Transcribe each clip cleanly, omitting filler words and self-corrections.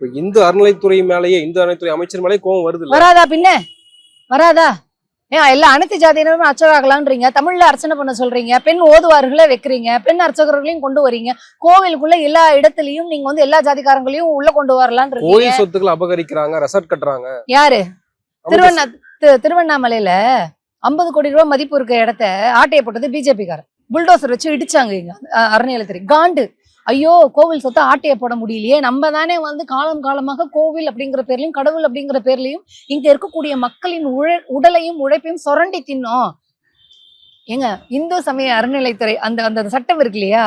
இப்ப இந்து அறநிலைத்துறை மேலேயே இந்து அறநிலைத்துறை அமைச்சர் மேலே கோவம் வருது வராதா? பின்ன வராதா? ஏன் எல்லா அனைத்து ஜாதியினரும் அர்ச்சகராகலான்றீங்க, தமிழ்ல அர்ச்சனை பண்ண சொல்றீங்க, பெண் ஓதுவார்களை வைக்கிறீங்க, பெண் அர்ச்சகர்களையும் கொண்டு வரீங்க, கோவிலுக்குள்ள எல்லா இடத்துலயும் நீங்க வந்து எல்லா ஜாதிக்காரங்களையும் உள்ள கொண்டு வரலான்னு கோயில் சொத்துக்களை அபகரிக்கிறாங்க, ரெசார்ட் கட்டுறாங்க. யாரு? திருவண்ணாமலையில 50 கோடி ரூபாய் மதிப்பு இருக்க இடத்த ஆட்டைய போட்டது பிஜேபிக்காரன். புல்டோசர் வச்சு இடிச்சாங்க இங்க அறநிலையத்துறை. காண்டு, ஐயோ கோவில் சொத்தை ஆட்டைய போட முடியலையே, நம்ம தானே வந்து காலம் காலமாக கோவில் அப்படிங்கிற பேர்லயும் கடவுள் அப்படிங்கிற பேர்லயும் இங்க இருக்கக்கூடிய மக்களின் உடலையும் உழைப்பையும் சுரண்டி தின்னோம். ஏங்க, இந்து சமய அறநிலைத்துறை அந்த அந்த சட்டம் இருக்கு இல்லையா,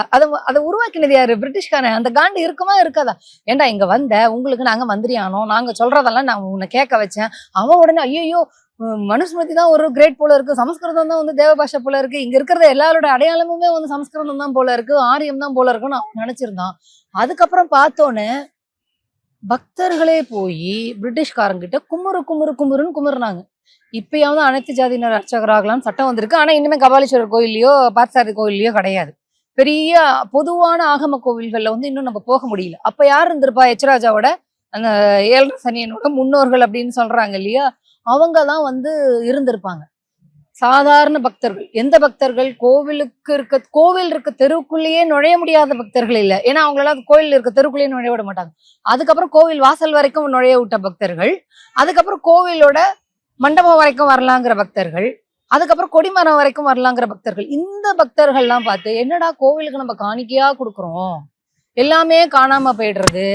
அதை உருவாக்கினது யாரு? பிரிட்டிஷ்காரன். அந்த காண்டு இருக்குமா இருக்காதா? ஏண்டா இங்க வந்த உங்களுக்கு நாங்க மந்திரி ஆனோம், நாங்க சொல்றதெல்லாம் நான் உன்னை கேட்க வச்சேன். அவன் உடனே ஐயோ மனுஸ்மிருதி தான் ஒரு கிரேட் போல இருக்கு, சமஸ்கிருதம் தான் வந்து தேவ பாஷை போல இருக்கு, இங்க இருக்கிற எல்லாரோட அடையாளமுமே வந்து சமஸ்கிருதம் தான் போல இருக்கு, ஆரியம் தான் போல இருக்குன்னு அவன் நினைச்சிருந்தான். அதுக்கப்புறம் பார்த்தோன்னு பக்தர்களே போய் பிரிட்டிஷ்காரங்கிட்ட குமுறுன்னு குமுறுனாங்க. இப்பயாவது அனைத்து ஜாதியினர் அர்ச்சகராகலாம்னு சட்டம் வந்திருக்கு. ஆனா இன்னுமே கபாலீஸ்வரர் கோயில்லையோ பார்த்தசாரதி கோயில்லையோ கிடையாது. பெரிய பொதுவான ஆகம கோவில்கள்ல வந்து இன்னும் நம்ம போக முடியல. அப்ப யார் இருந்திருப்பா? எச்ராஜாவோட அந்த 7 சனியனோட முன்னோர்கள் அப்படின்னு சொல்றாங்க இல்லையா, அவங்க தான் வந்து இருந்திருப்பாங்க. சாதாரண பக்தர்கள். எந்த பக்தர்கள்? கோவில் இருக்க தெருவுக்குள்ளேயே நுழைய முடியாத பக்தர்கள் இல்ல. ஏன்னா அவங்களால கோவில் இருக்க தெருவுக்குள்ளேயே நுழைய விட மாட்டாங்க. அதுக்கப்புறம் கோவில் வாசல் வரைக்கும் நுழைய விட்ட பக்தர்கள், அதுக்கப்புறம் கோவிலோட மண்டபம் வரைக்கும் வரலாங்கிற பக்தர்கள், அதுக்கப்புறம் கொடிமரம் வரைக்கும் வரலாங்கிற பக்தர்கள். இந்த பக்தர்கள்லாம் பார்த்து என்னடா கோவிலுக்கு நம்ம காணிக்கையா கொடுக்குறோம், எல்லாமே காணாம போயிடுறது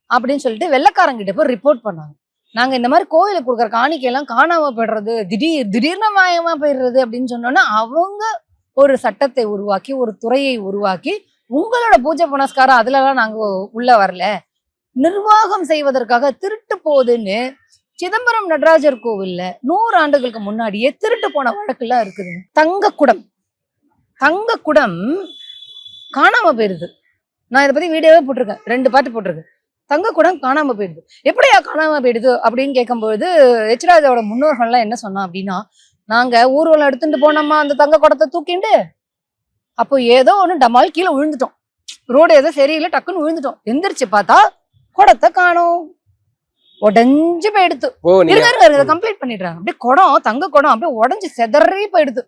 அப்படின்னு சொல்லிட்டு வெள்ளைக்காரங்கிட்ட போய் ரிப்போர்ட் பண்ணாங்க. நாங்க இந்த மாதிரி கோவிலுக்கு கொடுக்குற காணிக்கையெல்லாம் காணாம போயிடுறது, திடீர்னு மாயமா போயிடுறது அப்படின்னு சொன்னோன்னா அவங்க ஒரு சட்டத்தை உருவாக்கி, ஒரு துறையை உருவாக்கி, உங்களோட பூஜை புனஸ்காரம் அதுலலாம் நாங்க உள்ள வரல, நிர்வாகம் செய்வதற்காக திருட்டு போகுதுன்னு சிதம்பரம் நடராஜர் கோவில்ல 100 ஆண்டுகளுக்கு முன்னாடியே திருட்டு போன வழக்குலாம் இருக்குது. தங்க குடம் காணாம போயிருது. நான் இதை பத்தி வீடியோவே போட்டிருக்கேன், 2 பாட்டு போட்டிருக்கேன். தங்க குடம் காணாம போயிடுது. எப்படியா காணாம போயிடுது அப்படின்னு கேட்கும்போது எச்ராஜாவோட முன்னோர்கள்லாம் என்ன சொன்னா அப்படின்னா, நாங்க ஊர்வலம் எடுத்துட்டு போனோமா அந்த தங்க குடத்தை தூக்கிண்டு, அப்போ ஏதோ ஒண்ணு டமால் கீழே விழுந்துட்டோம், ரோடு ஏதோ சரியில்லை, டக்குன்னு விழுந்துட்டோம், எந்திரிச்சு பார்த்தா குடத்தை காணோம், உடஞ்சு போயிடுது. கம்ப்ளீட் பண்ணிடுறாங்க. அப்படியே குடம், தங்க குடம் அப்படியே உடஞ்சு செதறி போயிடுது.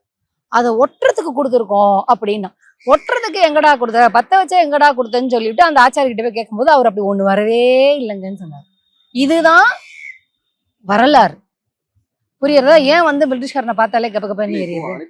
அதை ஒட்டுறதுக்கு கொடுத்துருக்கோம் அப்படின்னா, ஒட்டுறதுக்கு எங்கடா கொடுத்த, பத்த வச்சா எங்கடா கொடுத்தன்னு சொல்லிட்டு அந்த ஆச்சாரிகிட்ட போய் கேட்கும்போது அவர் அப்படி ஒண்ணு வரவே இல்லைங்கன்னு சொன்னார். இதுதான் வரலாறு. புரியுறதா? ஏன் வந்து பிரிட்டிஷ்காரனை பார்த்தாலே கப்ப கப்பன்னு எரியுது?